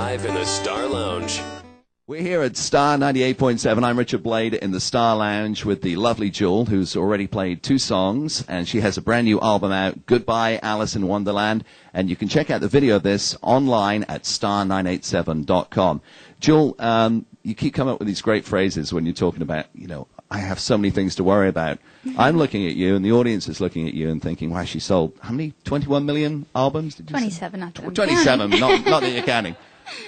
live in the Star Lounge. We're here at Star 98.7. I'm Richard Blade in the Star Lounge with the lovely Jewel, who's already played 2 songs, and she has a brand new album out, Goodbye Alice in Wonderland, and you can check out the video of this online at star987.com. Jewel, you keep coming up with these great phrases when you're talking about, I have so many things to worry about. I'm looking at you, and the audience is looking at you and thinking, wow, she sold, how many, 21 million albums? Did you 27, say? not 20. 27, not that you're counting.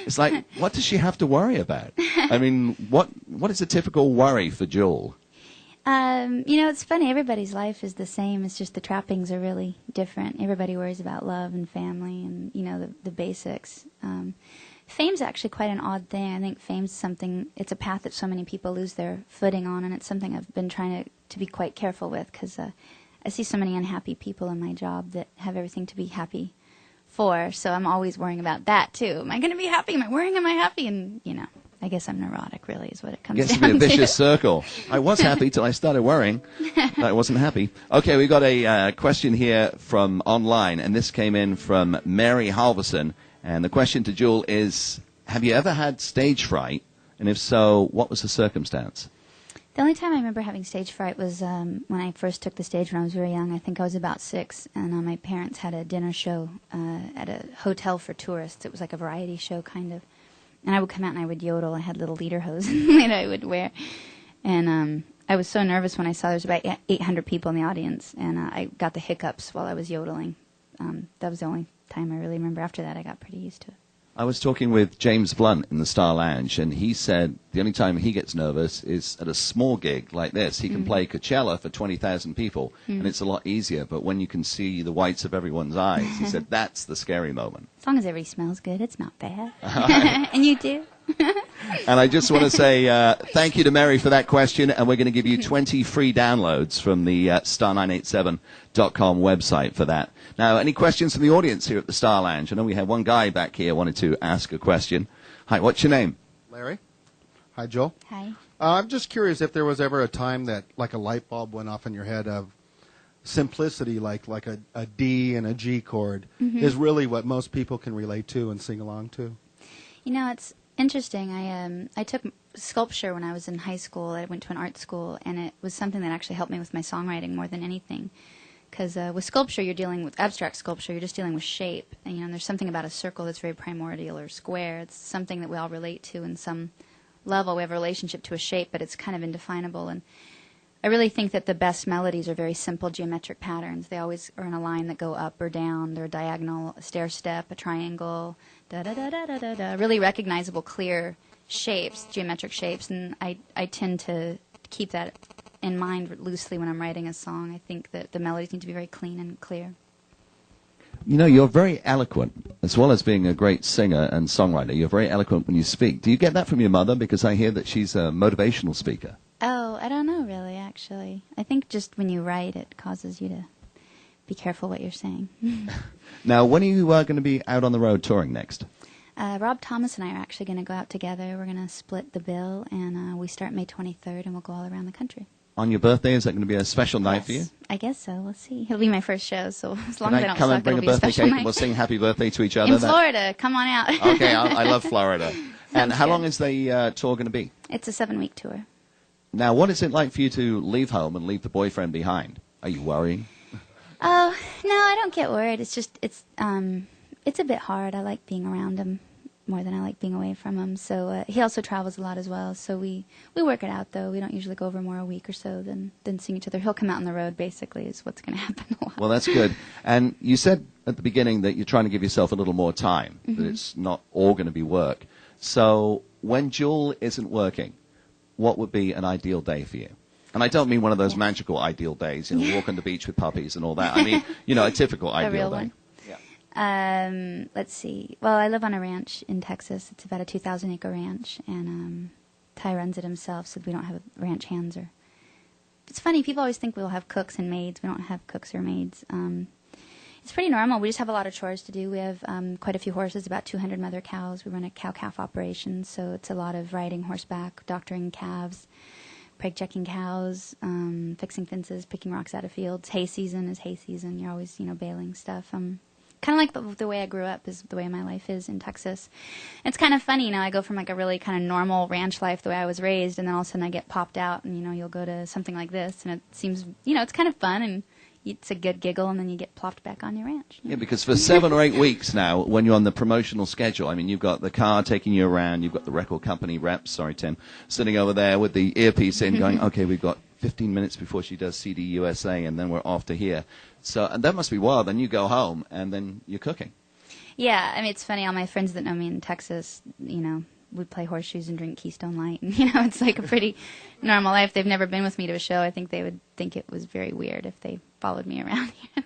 It's like, what does she have to worry about? I mean, what is a typical worry for Jewel? It's funny. Everybody's life is the same. It's just the trappings are really different. Everybody worries about love and family and, the basics. Fame's actually quite an odd thing. I think fame's something, it's a path that so many people lose their footing on, and it's something I've been trying to be quite careful with, because I see so many unhappy people in my job that have everything to be happy for, so I'm always worrying about that too. Am I going to be happy? Am I worrying? Am I happy? And, I guess I'm neurotic, really, is what it comes down to. It gets to be a vicious circle. I was happy till I started worrying that I wasn't happy. Okay, we've got a question here from online, and this came in from Mary Halverson. And the question to Jewel is, have you ever had stage fright? And if so, what was the circumstance? The only time I remember having stage fright was when I first took the stage when I was very young. I think I was about 6, and my parents had a dinner show at a hotel for tourists. It was like a variety show, kind of. And I would come out and I would yodel. I had little lederhosen that I would wear. And I was so nervous when I saw there was about 800 people in the audience, and I got the hiccups while I was yodeling. That was the only time I really remember. After that, I got pretty used to it. I was talking with James Blunt in the Star Lounge, and he said the only time he gets nervous is at a small gig like this. He can play Coachella for 20,000 people, and it's a lot easier. But when you can see the whites of everyone's eyes, he said that's the scary moment. As long as everybody smells good, it's not bad. And you do. And I just want to say thank you to Mary for that question, and we're going to give you 20 free downloads from the star987.com website for that. Now, any questions from the audience here at the Star Lounge? I know we have one guy back here wanted to ask a question. Hi, what's your name? Larry. Hi, Joel. Hi. I'm just curious if there was ever a time that, like, a light bulb went off in your head of simplicity, like a D and a G chord, is really what most people can relate to and sing along to. It's interesting. I took sculpture when I was in high school. I went to an art school, and it was something that actually helped me with my songwriting more than anything. Because with sculpture, you're dealing with abstract sculpture. You're just dealing with shape, and there's something about a circle that's very primordial or square. It's something that we all relate to in some level. We have a relationship to a shape, but it's kind of indefinable. And I really think that the best melodies are very simple geometric patterns. They always are in a line that go up or down. They're a diagonal, a stair step, a triangle, da da da da da da da. Really recognizable, clear shapes, geometric shapes, and I tend to keep that in mind loosely when I'm writing a song. I think that the melodies need to be very clean and clear. You're very eloquent, as well as being a great singer and songwriter. You're very eloquent when you speak. Do you get that from your mother? Because I hear that she's a motivational speaker. Oh, I don't know, really, actually. I think just when you write, it causes you to be careful what you're saying. Now, when are you going to be out on the road touring next? Rob Thomas and I are actually going to go out together. We're going to split the bill, and we start May 23rd, and we'll go all around the country. On your birthday, is that going to be a special night for you? I guess so. We'll see. It'll be my first show, so as long as I don't come suck, and bring it'll a be a birthday special cake night. and we'll sing happy birthday to each other? In Florida. Come on out. Okay, I love Florida. And how long is the tour going to be? It's a 7-week tour. Now, what is it like for you to leave home and leave the boyfriend behind? Are you worrying? Oh, no, I don't get worried. It's just, it's a bit hard. I like being around him more than I like being away from him. So he also travels a lot as well. So we work it out, though. We don't usually go over more a week or so than seeing each other. He'll come out on the road, basically, is what's going to happen a lot. Well, that's good. And you said at the beginning that you're trying to give yourself a little more time, that it's not all going to be work. So when Jewel isn't working, what would be an ideal day for you? And I don't mean one of those magical ideal days, walk on the beach with puppies and all that. I mean, a typical ideal real day. One. Let's see. Well, I live on a ranch in Texas. It's about a 2,000-acre ranch, and Ty runs it himself, so we don't have ranch hands. It's funny, people always think we'll have cooks and maids. We don't have cooks or maids. It's pretty normal. We just have a lot of chores to do. We have quite a few horses, about 200 mother cows. We run a cow-calf operation, so it's a lot of riding horseback, doctoring calves, preg-checking cows, fixing fences, picking rocks out of fields. Hay season is hay season. You're always, baling stuff. kind of like the way I grew up is the way my life is in Texas. It's kind of funny, I go from like a really kind of normal ranch life the way I was raised, and then all of a sudden I get popped out, and you'll go to something like this, and it seems, it's kind of fun, and it's a good giggle, and then you get plopped back on your ranch. Yeah, because for 7 or 8 weeks now, when you're on the promotional schedule, I mean, you've got the car taking you around, you've got the record company reps, sorry, Tim, sitting over there with the earpiece in going, okay, we've got 15 minutes before she does CD USA, and then we're off to here. So, and that must be wild. Then you go home, and then you're cooking. Yeah, I mean, it's funny. All my friends that know me in Texas, we play horseshoes and drink Keystone Light, and it's like a pretty normal life. They've never been with me to a show. I think they would think it was very weird if they followed me around here.